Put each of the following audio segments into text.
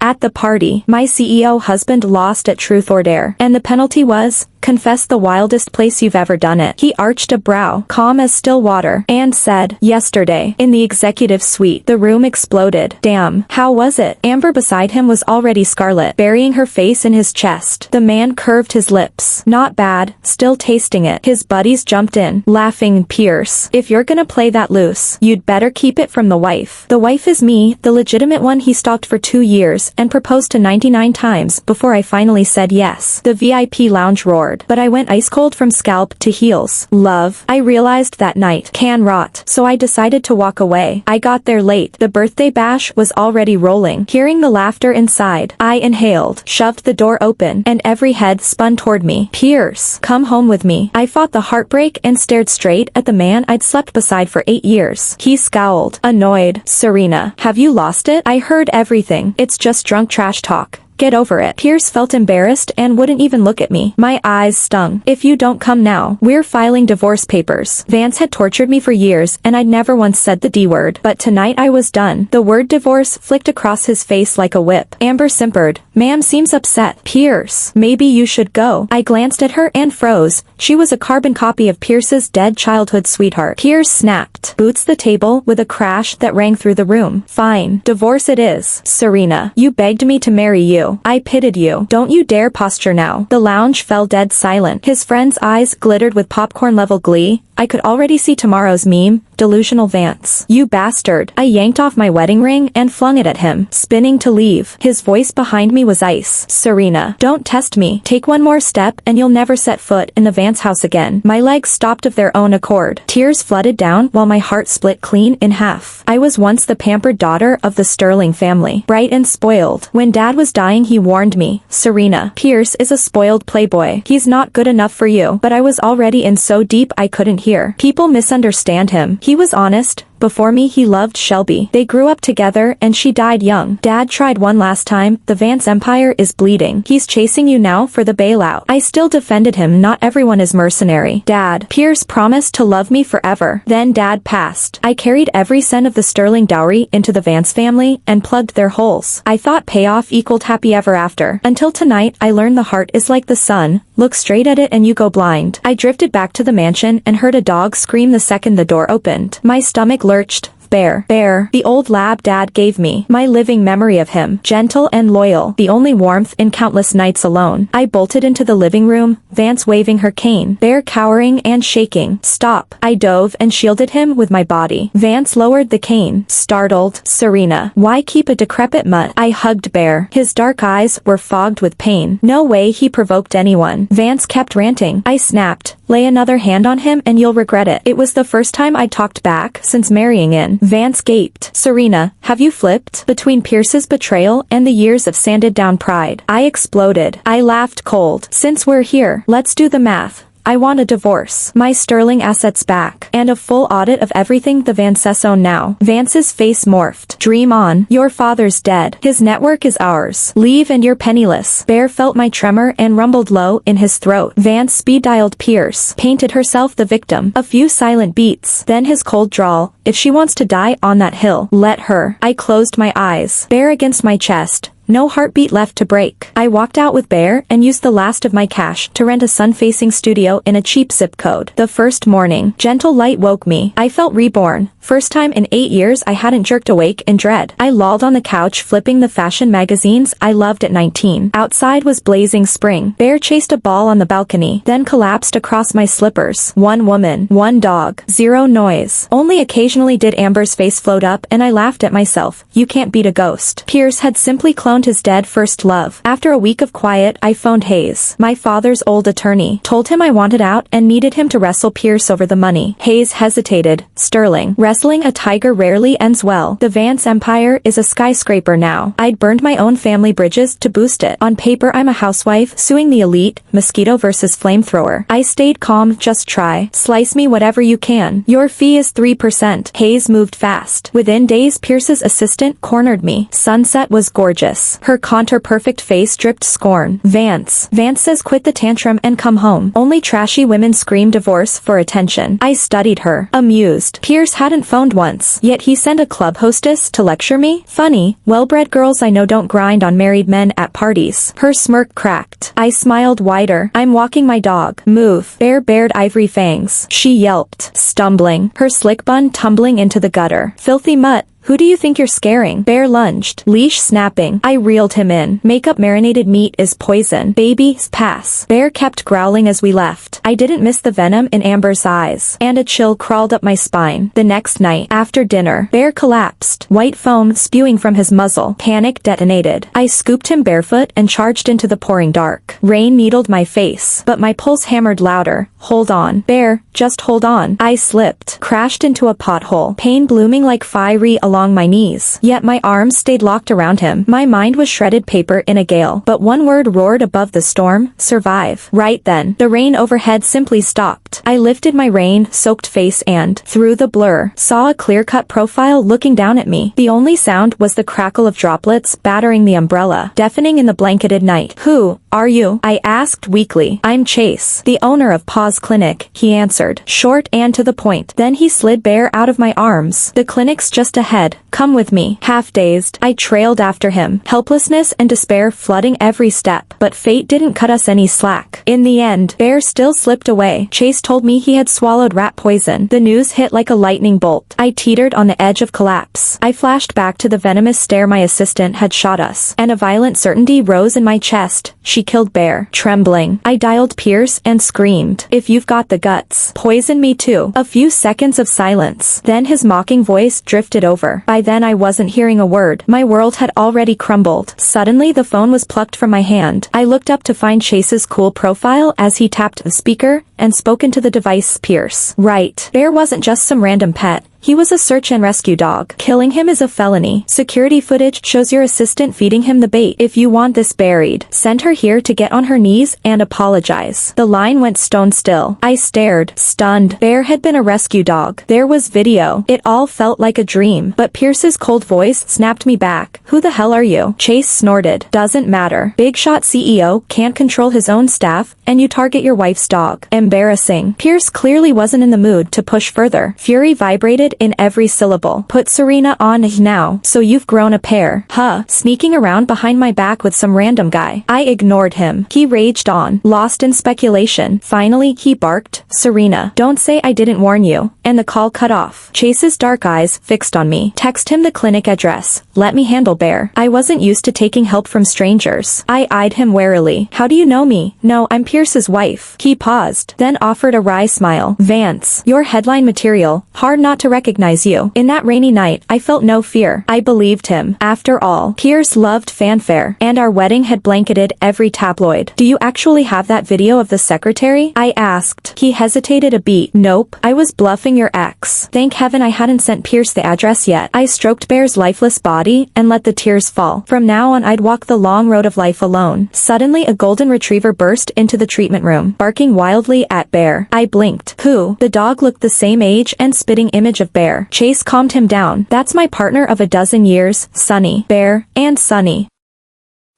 At the party, my CEO husband lost at Truth or Dare, and the penalty was, confess the wildest place you've ever done it. He arched a brow, calm as still water, and said, yesterday, in the executive suite. The room exploded. Damn, how was it? Amber beside him was already scarlet, burying her face in his chest. The man curved his lips. Not bad, still tasting it. His buddies jumped in, laughing. Pierce, if you're gonna play that loose, you'd better keep it from the wife. The wife is me, the legitimate one he stalked for 2 years, and proposed to 99 times before I finally said yes. The VIP lounge roared, but I went ice cold from scalp to heels. Love, I realized that night, can rot, so I decided to walk away. I got there late. The birthday bash was already rolling. Hearing the laughter inside, I inhaled, shoved the door open, and every head spun toward me. Pierce, come home with me. I fought the heartbreak and stared straight at the man I'd slept beside for 8 years. He scowled, annoyed. Serena, have you lost it? I heard everything. It's just drunk trash talk. Get over it. Pierce felt embarrassed and wouldn't even look at me. My eyes stung. If you don't come now, we're filing divorce papers. Vance had tortured me for years and I'd never once said the D word. But tonight I was done. The word divorce flicked across his face like a whip. Amber simpered. Ma'am seems upset. Pierce, maybe you should go. I glanced at her and froze. She was a carbon copy of Pierce's dead childhood sweetheart. Pierce snapped. Boots the table with a crash that rang through the room. Fine. Divorce it is. Serena, you begged me to marry you. I pitied you. Don't you dare posture now. The lounge fell dead silent. His friend's eyes glittered with popcorn-level glee. I could already see tomorrow's meme, delusional Vance. You bastard. I yanked off my wedding ring and flung it at him, spinning to leave. His voice behind me was ice. Serena, don't test me. Take one more step and you'll never set foot in the Vance house again. My legs stopped of their own accord. Tears flooded down while my heart split clean in half. I was once the pampered daughter of the Sterling family, bright and spoiled. When Dad was dying, he warned me, Serena, Pierce is a spoiled playboy. He's not good enough for you. But I was already in so deep I couldn't hear. People misunderstand him. He was honest. Before me he loved Shelby. They grew up together and she died young. Dad tried one last time. The Vance empire is bleeding. He's chasing you now for the bailout. I still defended him. Not everyone is mercenary. Dad, Pierce promised to love me forever. Then Dad passed. I carried every cent of the Sterling dowry into the Vance family and plugged their holes. I thought payoff equaled happy ever after. Until tonight I learned the heart is like the sun. Look straight at it and you go blind. I drifted back to the mansion and heard a dog scream the second the door opened. My stomach lurched. Bear, the old lab Dad gave me, my living memory of him, gentle and loyal, the only warmth in countless nights alone. I bolted into the living room, Vance waving her cane, Bear cowering and shaking. Stop. I dove and shielded him with my body. Vance lowered the cane, startled. Serena, why keep a decrepit mutt? I hugged Bear. His dark eyes were fogged with pain. No way he provoked anyone. Vance kept ranting. I snapped. Lay another hand on him and you'll regret it. It was the first time I talked back since marrying in. Vance gaped. Serena, have you flipped? Between Pierce's betrayal and the years of sanded-down pride, I exploded. I laughed cold. Since we're here, let's do the math. I want a divorce, my Sterling assets back, and a full audit of everything the Vances own now. Vance's face morphed. Dream on. Your father's dead. His network is ours. Leave and you're penniless. Bear felt my tremor and rumbled low in his throat. Vance speed-dialed Pierce, painted herself the victim. A few silent beats, then his cold drawl. If she wants to die on that hill, let her. I closed my eyes. Bear against my chest. No heartbeat left to break. I walked out with Bear and used the last of my cash to rent a sun-facing studio in a cheap zip code. The first morning, gentle light woke me. I felt reborn. First time in 8 years I hadn't jerked awake in dread. I lolled on the couch flipping the fashion magazines I loved at 19. Outside was blazing spring. Bear chased a ball on the balcony, then collapsed across my slippers. One woman, one dog, zero noise. Only occasionally did Amber's face float up and I laughed at myself. You can't beat a ghost. Pierce had simply cloned his dead first love. After a week of quiet, I phoned Hayes, my father's old attorney, told him I wanted out and needed him to wrestle Pierce over the money. Hayes hesitated. Sterling, wrestling a tiger rarely ends well. The Vance empire is a skyscraper now. I'd burned my own family bridges to boost it. On paper I'm a housewife suing the elite, mosquito versus flamethrower. I stayed calm. Just try. Slice me whatever you can. Your fee is 3%. Hayes moved fast. Within days Pierce's assistant cornered me. Sunset was gorgeous. Vance. Her contour-perfect face dripped scorn. Vance. Vance says quit the tantrum and come home. Only trashy women scream divorce for attention. I studied her, amused. Pierce hadn't phoned once, yet he sent a club hostess to lecture me? Funny, well-bred girls I know don't grind on married men at parties. Her smirk cracked. I smiled wider. I'm walking my dog. Move. Bear bared ivory fangs. She yelped, stumbling, her slick bun tumbling into the gutter. Filthy mutt. Who do you think you're scaring? Bear lunged, leash snapping. I reeled him in. Makeup marinated meat is poison. Baby, pass. Bear kept growling as we left. I didn't miss the venom in Amber's eyes, and a chill crawled up my spine. The next night, after dinner, Bear collapsed, white foam spewing from his muzzle. Panic detonated. I scooped him barefoot and charged into the pouring dark. Rain needled my face, but my pulse hammered louder. Hold on. Bear, just hold on. I slipped, crashed into a pothole, pain blooming like fiery along my knees. Yet my arms stayed locked around him. My mind was shredded paper in a gale, but one word roared above the storm: survive. Right then, the rain overhead simply stopped. I lifted my rain-soaked face and, through the blur, saw a clear-cut profile looking down at me. The only sound was the crackle of droplets battering the umbrella, deafening in the blanketed night. Who are you? I asked weakly. I'm Chase, the owner of Paw's Clinic, he answered, short and to the point. Then he slid Bear out of my arms. The clinic's just ahead. Come with me. Half dazed, I trailed after him, helplessness and despair flooding every step. But fate didn't cut us any slack. In the end, Bear still slipped away. Chase told me he had swallowed rat poison. The news hit like a lightning bolt. I teetered on the edge of collapse. I flashed back to the venomous stare my assistant had shot us, and a violent certainty rose in my chest. She killed Bear. Trembling, I dialed Pierce and screamed, if you've got the guts, poison me too. A few seconds of silence. Then his mocking voice drifted over. By then I wasn't hearing a word. My world had already crumbled. Suddenly the phone was plucked from my hand. I looked up to find Chase's cool profile as he tapped the speaker and spoke into the device. Pierce. Right. Bear wasn't just some random pet. He was a search and rescue dog. Killing him is a felony. Security footage shows your assistant feeding him the bait. If you want this buried, send her here to get on her knees and apologize. The line went stone still. I stared, stunned. Bear had been a rescue dog. There was video. It all felt like a dream. But Pierce's cold voice snapped me back. Who the hell are you? Chase snorted. Doesn't matter. Big shot CEO can't control his own staff, and you target your wife's dog. Embarrassing. Pierce clearly wasn't in the mood to push further. Fury vibrated in every syllable. Put Serena on now, so you've grown a pair. Huh, sneaking around behind my back with some random guy. I ignored him. He raged on, lost in speculation. Finally, he barked, Serena, don't say I didn't warn you, and the call cut off. Chase's dark eyes fixed on me. Text him the clinic address. Let me handle Bear. I wasn't used to taking help from strangers. I eyed him warily. How do you know me? No, I'm Pierce's wife. He paused, then offered a wry smile. Vance, your headline material, hard not to recognize you. In that rainy night, I felt no fear. I believed him. After all, Pierce loved fanfare, and our wedding had blanketed every tabloid. Do you actually have that video of the secretary? I asked. He hesitated a beat. Nope, I was bluffing your ex. Thank heaven I hadn't sent Pierce the address yet. I stroked Bear's lifeless body and let the tears fall. From now on I'd walk the long road of life alone. Suddenly a golden retriever burst into the treatment room, barking wildly at Bear. I blinked. Who? The dog looked the same age and spitting image of Bear. Chase calmed him down. That's my partner of a dozen years, Sunny. Bear, and Sunny.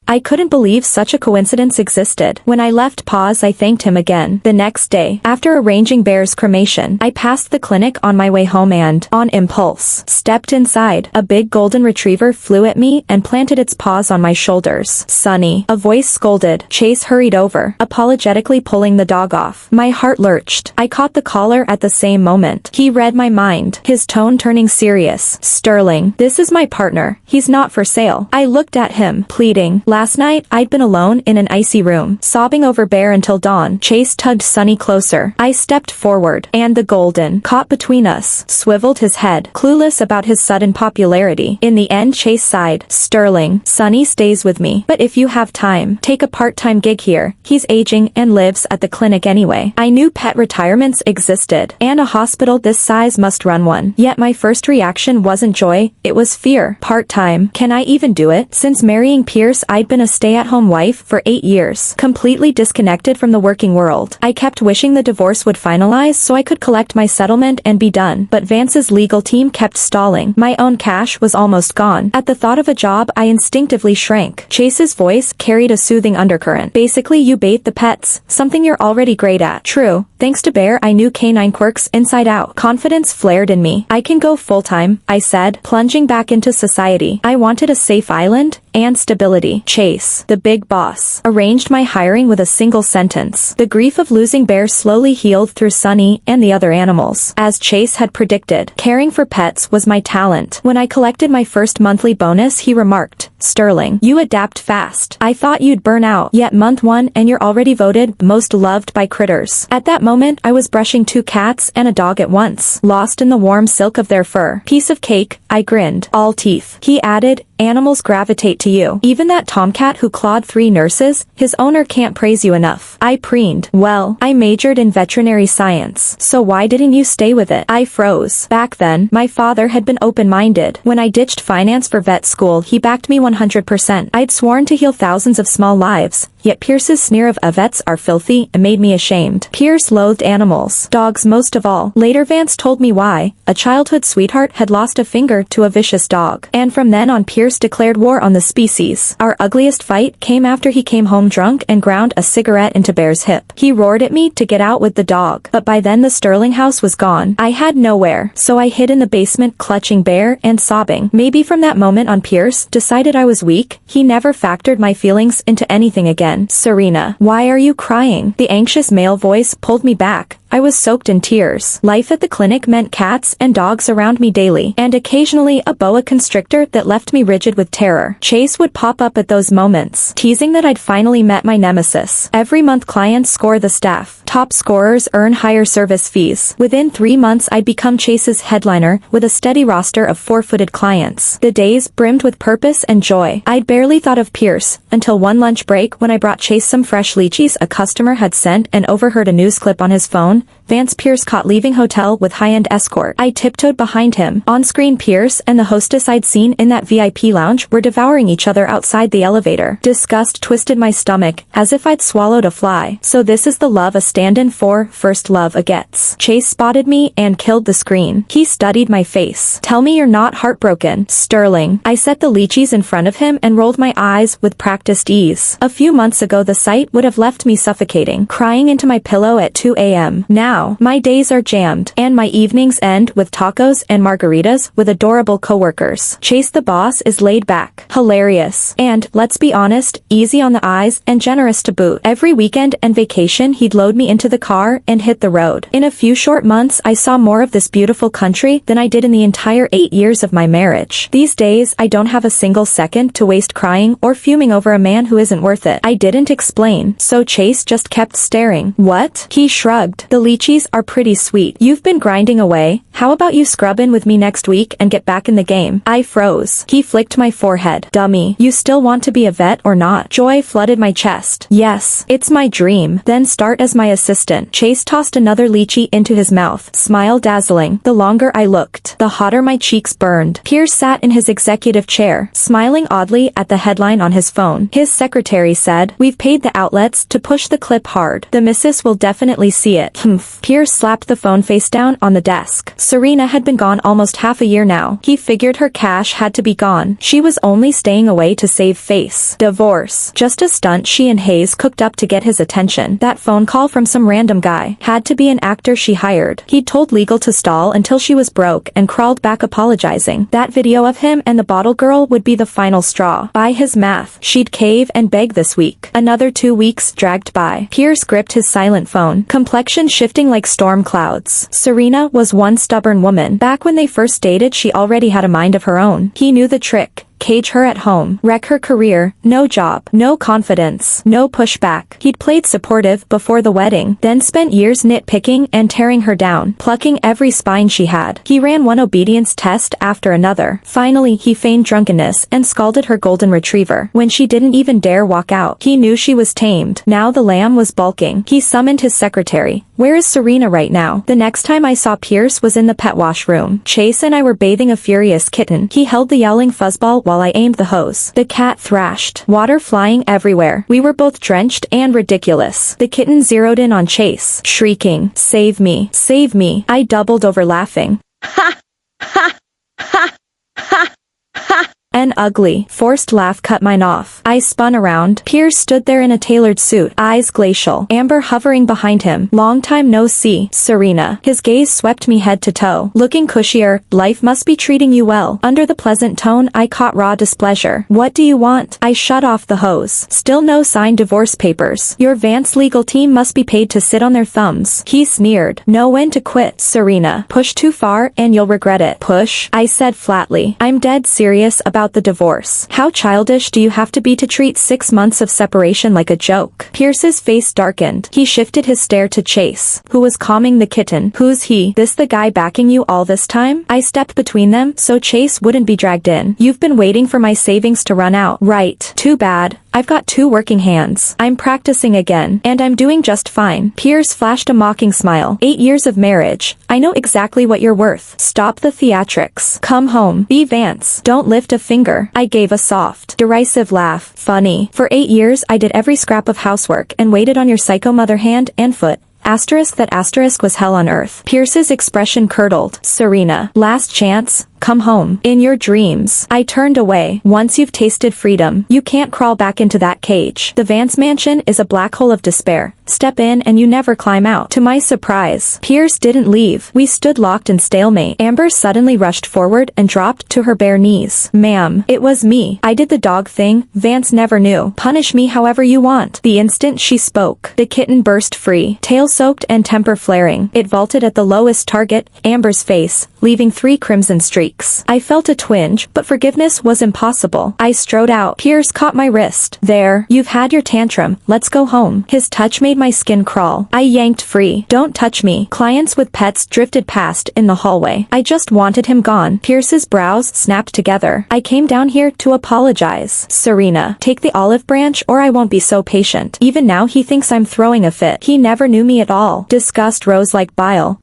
I couldn't believe such a coincidence existed. When I left Paws, I thanked him again. The next day, after arranging Bear's cremation, I passed the clinic on my way home and, on impulse, stepped inside. A big golden retriever flew at me and planted its paws on my shoulders. Sunny. A voice scolded. Chase hurried over, apologetically pulling the dog off. My heart lurched. I caught the collar at the same moment. He read my mind, his tone turning serious. Sterling, this is my partner. He's not for sale. I looked at him, pleading. Last night, I'd been alone in an icy room, sobbing over Bear until dawn. Chase tugged Sunny closer. I stepped forward, and the golden, caught between us, swiveled his head, clueless about his sudden popularity. In the end, Chase sighed. Sterling, Sunny stays with me. But if you have time, take a part-time gig here. He's aging and lives at the clinic anyway. I knew pet retirements existed, and a hospital this size must run one. Yet my first reaction wasn't joy, it was fear. Part-time. Can I even do it? Since marrying Pierce, I'd been a stay-at-home wife for 8 years, completely disconnected from the working world. I kept wishing the divorce would finalize so I could collect my settlement and be done, but Vance's legal team kept stalling. My own cash was almost gone. At the thought of a job, I instinctively shrank. Chase's voice carried a soothing undercurrent. Basically, you bathe the pets, something you're already great at. True. Thanks to Bear, I knew canine quirks inside out. Confidence flared in me. I can go full-time, I said, plunging back into society. I wanted a safe island and stability. Chase, the big boss, arranged my hiring with a single sentence. The grief of losing Bear slowly healed through Sunny and the other animals. As Chase had predicted, caring for pets was my talent. When I collected my first monthly bonus, he remarked, "Sterling, you adapt fast. I thought you'd burn out, yet month 1 and you're already voted most loved by critters." At that moment, I was brushing 2 cats and a dog at once, lost in the warm silk of their fur. "Piece of cake," I grinned, all teeth. He added, "Animals gravitate to you. Even that tomcat who clawed 3 nurses, his owner can't praise you enough." I preened. "Well, I majored in veterinary science, so why didn't you stay with it?" I froze. Back then, my father had been open-minded. When I ditched finance for vet school, he backed me 100%. I'd sworn to heal thousands of small lives, yet Pierce's sneer of vets are filthy made me ashamed. Pierce loathed animals, dogs most of all. Later Vance told me why. A childhood sweetheart had lost a finger to a vicious dog, and from then on Pierce declared war on the species. Our ugliest fight came after he came home drunk and ground a cigarette into Bear's hip. He roared at me to get out with the dog, but by then the Sterling house was gone. I had nowhere, so I hid in the basement clutching Bear and sobbing. Maybe from that moment on Pierce decided I was weak. He never factored my feelings into anything again. "Serena, why are you crying?" The anxious male voice pulled me back. I was soaked in tears. Life at the clinic meant cats and dogs around me daily, and occasionally a boa constrictor that left me rigid with terror. Chase would pop up at those moments, teasing that I'd finally met my nemesis. Every month clients score the staff. Top scorers earn higher service fees. Within 3 months I'd become Chase's headliner with a steady roster of 4-footed clients. The days brimmed with purpose and joy. I'd barely thought of Pierce, until one lunch break when I brought Chase some fresh lychees a customer had sent and overheard a news clip on his phone. Vance Pierce caught leaving hotel with high-end escort. I tiptoed behind him. On-screen Pierce and the hostess I'd seen in that VIP lounge were devouring each other outside the elevator. Disgust twisted my stomach, as if I'd swallowed a fly. So this is the love a stand-in for first love gets. Chase spotted me and killed the screen. He studied my face. "Tell me you're not heartbroken, Sterling." I set the lychees in front of him and rolled my eyes with practiced ease. A few months ago the sight would have left me suffocating, crying into my pillow at 2 a.m. Now, my days are jammed, and my evenings end with tacos and margaritas with adorable coworkers. Chase the boss is laid back, hilarious, and, let's be honest, easy on the eyes and generous to boot. Every weekend and vacation he'd load me into the car and hit the road. In a few short months I saw more of this beautiful country than I did in the entire 8 years of my marriage. These days I don't have a single second to waste crying or fuming over a man who isn't worth it. I didn't explain, so Chase just kept staring. "What?" He shrugged. "The lychees are pretty sweet. You've been grinding away. How about you scrub in with me next week and get back in the game?" I froze. He flicked my forehead. "Dummy, you still want to be a vet or not?" Joy flooded my chest. "Yes, it's my dream." "Then start as my assistant." Chase tossed another lychee into his mouth, smile dazzling. The longer I looked, the hotter my cheeks burned. Pierce sat in his executive chair, smiling oddly at the headline on his phone. His secretary said, "We've paid the outlets to push the clip hard. The missus will definitely see it." Pierce slapped the phone face down on the desk. Serena had been gone almost half a year now. He figured her cash had to be gone. She was only staying away to save face. Divorce. Just a stunt she and Hayes cooked up to get his attention. That phone call from some random guy had to be an actor she hired. He'd told legal to stall until she was broke and crawled back apologizing. That video of him and the bottle girl would be the final straw. By his math, she'd cave and beg this week. Another 2 weeks dragged by. Pierce gripped his silent phone, complexion shifting like storm clouds. Serena was one stubborn woman. Back when they first dated she already had a mind of her own. He knew the trick. Cage her at home, wreck her career, no job, no confidence, no pushback. He'd played supportive before the wedding, then spent years nitpicking and tearing her down, plucking every spine she had. He ran one obedience test after another. Finally, he feigned drunkenness and scalded her golden retriever. When she didn't even dare walk out, he knew she was tamed. Now the lamb was bulking. He summoned his secretary. "Where is Serena right now?" The next time I saw Pierce was in the pet wash room. Chase and I were bathing a furious kitten. He held the yowling fuzzball while I aimed the hose. The cat thrashed, water flying everywhere. We were both drenched and ridiculous. The kitten zeroed in on Chase, shrieking, "Save me, save me." I doubled over laughing. Ha! Ha! Ha! Ha! Ha! An ugly, forced laugh cut mine off. I spun around. Piers stood there in a tailored suit, eyes glacial, Amber hovering behind him. "Long time no see, Serena." His gaze swept me head to toe. "Looking cushier, life must be treating you well." Under the pleasant tone I caught raw displeasure. "What do you want?" I shut off the hose. "Still no signed divorce papers. Your Vance legal team must be paid to sit on their thumbs." He sneered. "Know when to quit, Serena. Push too far and you'll regret it." "Push?" I said flatly. "I'm dead serious about the divorce. How childish do you have to be to treat 6 months of separation like a joke?" Pierce's face darkened. He shifted his stare to Chase, who was calming the kitten. "Who's he? This the guy backing you all this time?" I stepped between them so Chase wouldn't be dragged in. "You've been waiting for my savings to run out, right? Too bad. I've got 2 working hands. I'm practicing again, and I'm doing just fine." Pierce flashed a mocking smile. 8 years of marriage. I know exactly what you're worth. Stop the theatrics. Come home. Be Vance. Don't lift a finger. I gave a soft, derisive laugh. "Funny. For 8 years I did every scrap of housework and waited on your psycho mother hand and foot. Asterisk that asterisk was hell on earth." Pierce's expression curdled. "Serena, last chance. Come home. In your dreams." I turned away. "Once you've tasted freedom, you can't crawl back into that cage. The Vance mansion is a black hole of despair. Step in and you never climb out." To my surprise, Pierce didn't leave. We stood locked in stalemate. Amber suddenly rushed forward and dropped to her bare knees. "Ma'am, it was me. I did the dog thing. Vance never knew. Punish me however you want." The instant she spoke, the kitten burst free, tail soaked and temper flaring. It vaulted at the lowest target, Amber's face, leaving 3 crimson streaks. I felt a twinge, but forgiveness was impossible. I strode out. Pierce caught my wrist. "There, you've had your tantrum. Let's go home." His touch made my skin crawl. I yanked free. "Don't touch me." Clients with pets drifted past in the hallway. I just wanted him gone. Pierce's brows snapped together. "I came down here to apologize. Serena, take the olive branch or I won't be so patient." Even now he thinks I'm throwing a fit. He never knew me at all. Disgust rose like bile.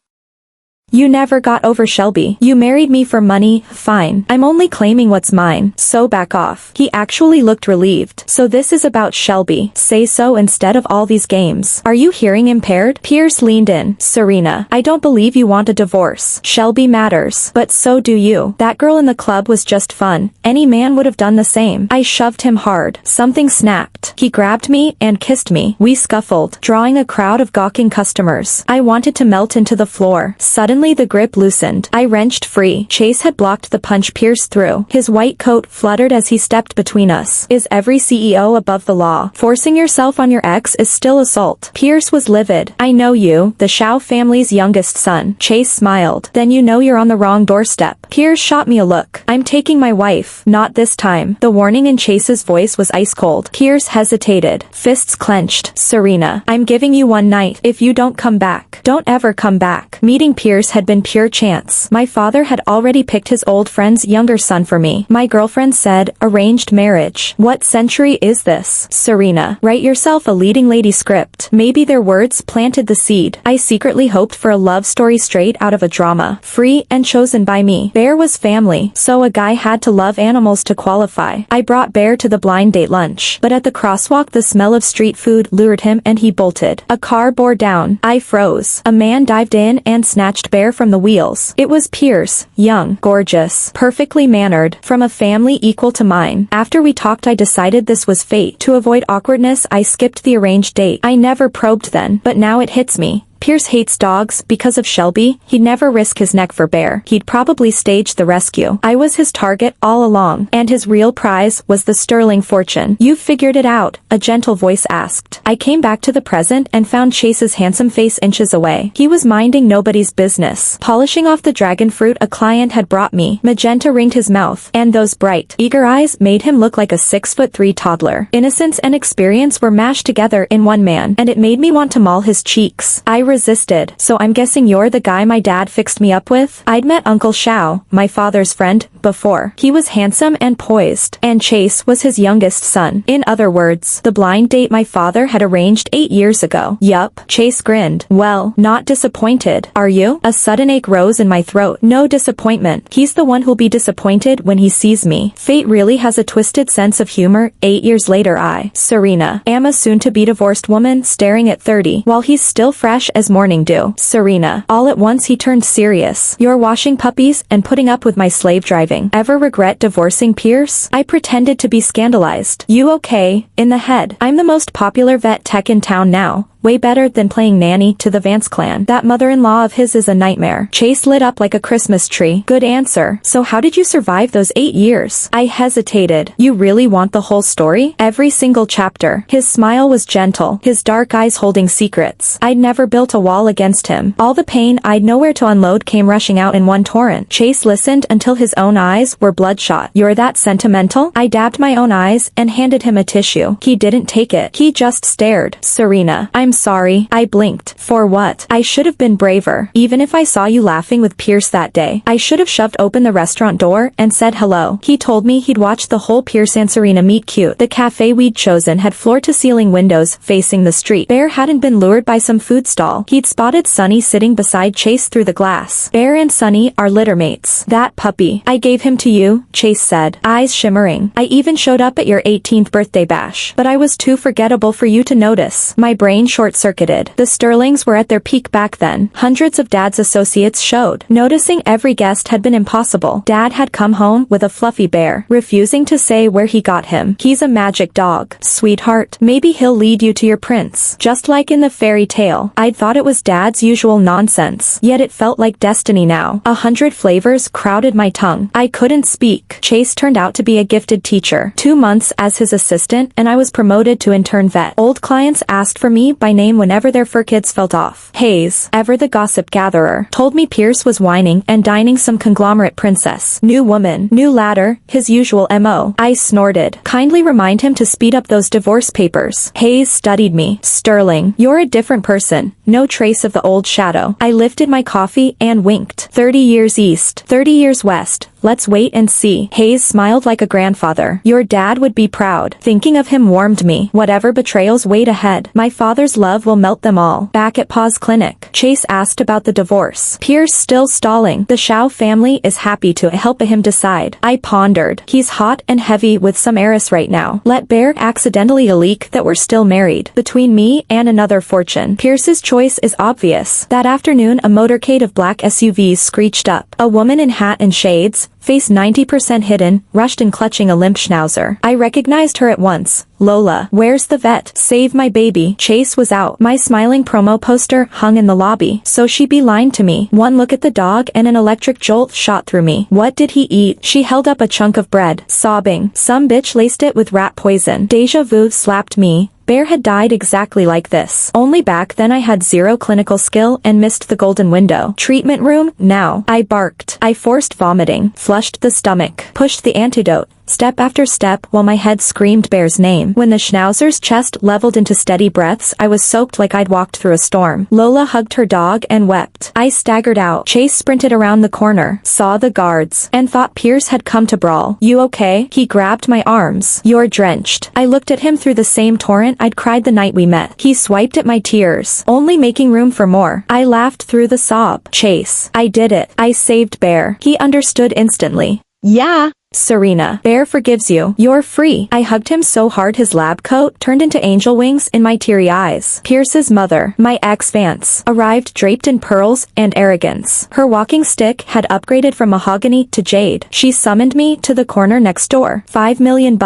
"You never got over Shelby. You married me for money, fine. I'm only claiming what's mine, so back off." He actually looked relieved. "So this is about Shelby. Say so instead of all these games. Are you hearing impaired?" Pierce leaned in. "Serena, I don't believe you want a divorce. Shelby matters. But so do you. That girl in the club was just fun. Any man would have done the same." I shoved him hard. Something snapped. He grabbed me and kissed me. We scuffled, drawing a crowd of gawking customers. I wanted to melt into the floor. Suddenly the grip loosened. I wrenched free. Chase had blocked the punch Pierce threw. His white coat fluttered as he stepped between us. "Is every CEO above the law? Forcing yourself on your ex is still assault." Pierce was livid. "I know you, the Shao family's youngest son." Chase smiled. "Then you know you're on the wrong doorstep." Pierce shot me a look. "I'm taking my wife. Not this time." The warning in Chase's voice was ice cold. Pierce hesitated. Fists clenched. "Serena, I'm giving you one night. If you don't come back, don't ever come back." Meeting Pierce had been pure chance. My father had already picked his old friend's younger son for me. My girlfriend said, "Arranged marriage." What century is this? "Serena, write yourself a leading lady script." Maybe their words planted the seed. I secretly hoped for a love story straight out of a drama. Free and chosen by me. Bear was family, so a guy had to love animals to qualify. I brought Bear to the blind date lunch, but at the crosswalk the smell of street food lured him and he bolted. A car bore down. I froze. A man dived in and snatched Bear from the wheels. It was Pierce, young, gorgeous, perfectly mannered, from a family equal to mine. After we talked I decided this was fate. To avoid awkwardness I skipped the arranged date. I never probed then, but now it hits me. Pierce hates dogs because of Shelby. He'd never risk his neck for Bear. He'd probably stage the rescue. I was his target all along, and his real prize was the sterling fortune. "You've figured it out?" a gentle voice asked. I came back to the present and found Chase's handsome face inches away. He was minding nobody's business, polishing off the dragon fruit a client had brought me. Magenta ringed his mouth, and those bright, eager eyes made him look like a 6'3" toddler. Innocence and experience were mashed together in one man, and it made me want to maul his cheeks. I resisted. So I'm guessing you're the guy my dad fixed me up with? I'd met Uncle Xiao, my father's friend, before. He was handsome and poised, and Chase was his youngest son. In other words, the blind date my father had arranged 8 years ago. Yup, Chase grinned. Well, not disappointed, are you? A sudden ache rose in my throat. No disappointment. He's the one who'll be disappointed when he sees me. Fate really has a twisted sense of humor. 8 years later Serena, am a soon-to-be divorced woman staring at 30 while he's still fresh as morning dew. Serena. All at once he turned serious. You're washing puppies and putting up with my slave driving. Ever regret divorcing Pierce? I pretended to be scandalized. You okay? In the head. I'm the most popular vet tech in town now. Way better than playing nanny to the Vance clan. That mother-in-law of his is a nightmare. Chase lit up like a Christmas tree. Good answer. So how did you survive those 8 years? I hesitated. You really want the whole story? Every single chapter. His smile was gentle, his dark eyes holding secrets. I'd never built a wall against him. All the pain I'd nowhere to unload came rushing out in one torrent. Chase listened until his own eyes were bloodshot. You're that sentimental? I dabbed my own eyes and handed him a tissue. He didn't take it. He just stared. Serena. I'm sorry. I blinked. For what? I should have been braver. Even if I saw you laughing with Pierce that day, I should have shoved open the restaurant door and said hello. He told me he'd watched the whole Pierce and Serena meet cute. The cafe we'd chosen had floor-to-ceiling windows facing the street. Bear hadn't been lured by some food stall. He'd spotted Sunny sitting beside Chase through the glass. Bear and Sunny are littermates. That puppy. I gave him to you, Chase said, eyes shimmering. I even showed up at your 18th birthday bash. But I was too forgettable for you to notice. My brain short-circuited. The Sterlings were at their peak back then. Hundreds of Dad's associates showed. Noticing every guest had been impossible. Dad had come home with a fluffy bear, refusing to say where he got him. He's a magic dog. Sweetheart, maybe he'll lead you to your prince. Just like in the fairy tale. I'd thought it was Dad's usual nonsense. Yet it felt like destiny now. 100 flavors crowded my tongue. I couldn't speak. Chase turned out to be a gifted teacher. 2 months as his assistant and I was promoted to intern vet. Old clients asked for me by name whenever their fur kids felt off. Hayes, ever the gossip gatherer, told me Pierce was whining and dining some conglomerate princess. New woman, new ladder, his usual MO. I snorted. Kindly remind him to speed up those divorce papers. Hayes studied me. Sterling, you're a different person. No trace of the old shadow. I lifted my coffee and winked. 30 years east, 30 years west. Let's wait and see. Hayes smiled like a grandfather. Your dad would be proud. Thinking of him warmed me. Whatever betrayals wait ahead, my father's love will melt them all. Back at Pa's clinic, Chase asked about the divorce. Pierce still stalling. The Xiao family is happy to help him decide. I pondered. He's hot and heavy with some heiress right now. Let Bear accidentally leak that we're still married. Between me and another fortune. Pierce's choice is obvious. That afternoon a motorcade of black SUVs screeched up. A woman in hat and shades, face 90% hidden, rushed in clutching a limp schnauzer. I recognized her at once. Lola, where's the vet? Save my baby. Chase was out. My smiling promo poster hung in the lobby. So she beelined to me. One look at the dog and an electric jolt shot through me. What did he eat? She held up a chunk of bread, sobbing. Some bitch laced it with rat poison. Deja vu slapped me. Bear had died exactly like this. Only back then I had zero clinical skill and missed the golden window. Treatment room? Now. I barked. I forced vomiting, flushed the stomach, pushed the antidote, step after step while my head screamed Bear's name. When the schnauzer's chest leveled into steady breaths, I was soaked like I'd walked through a storm. Lola hugged her dog and wept. I staggered out. Chase sprinted around the corner, saw the guards, and thought Pierce had come to brawl. You okay? He grabbed my arms. You're drenched. I looked at him through the same torrent I'd cried the night we met. He swiped at my tears, only making room for more. I laughed through the sob. Chase, I did it. I saved Bear. He understood instantly. Yeah. Serena, Bear forgives you. You're free. I hugged him so hard his lab coat turned into angel wings in my teary eyes. Pierce's mother, my ex Vance, arrived draped in pearls and arrogance. Her walking stick had upgraded from mahogany to jade. She summoned me to the corner next door. $5 million.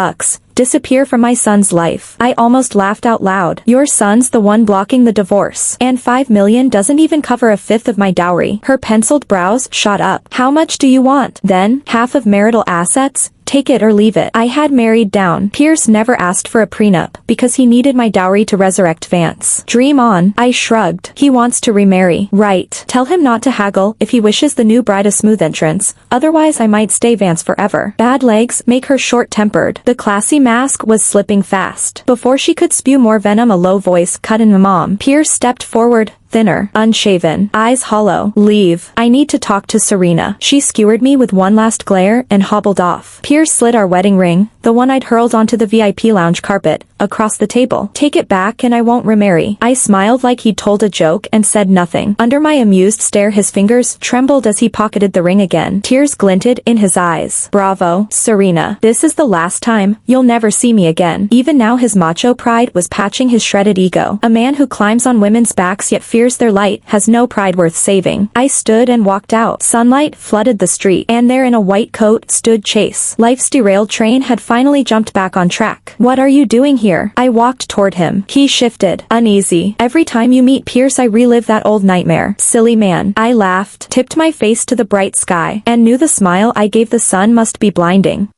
Disappear from my son's life. I almost laughed out loud. Your son's the one blocking the divorce. And $5 million doesn't even cover a fifth of my dowry. Her penciled brows shot up. How much do you want? Then, half of marital assets? Take it or leave it. I had married down. Pierce never asked for a prenup, because he needed my dowry to resurrect Vance. Dream on. I shrugged. He wants to remarry. Right. Tell him not to haggle if he wishes the new bride a smooth entrance, otherwise I might stay Vance forever. Bad legs make her short-tempered. The classy mask was slipping fast. Before she could spew more venom a low voice cut in the mom. Pierce stepped forward, thinner, unshaven, eyes hollow. Leave. I need to talk to Serena. She skewered me with one last glare and hobbled off. Pierce slid our wedding ring, the one I'd hurled onto the VIP lounge carpet, across the table. Take it back and I won't remarry. I smiled like he'd told a joke and said nothing. Under my amused stare his fingers trembled as he pocketed the ring again. Tears glinted in his eyes. Bravo, Serena. This is the last time. You'll never see me again. Even now his macho pride was patching his shredded ego. A man who climbs on women's backs yet fears their light has no pride worth saving. I stood and walked out. Sunlight flooded the street, and there in a white coat stood Chase. Life's derailed train had finally jumped back on track. What are you doing here? I walked toward him. He shifted, uneasy. Every time you meet Pierce I relive that old nightmare. Silly man. I laughed, tipped my face to the bright sky, and knew the smile I gave the sun must be blinding.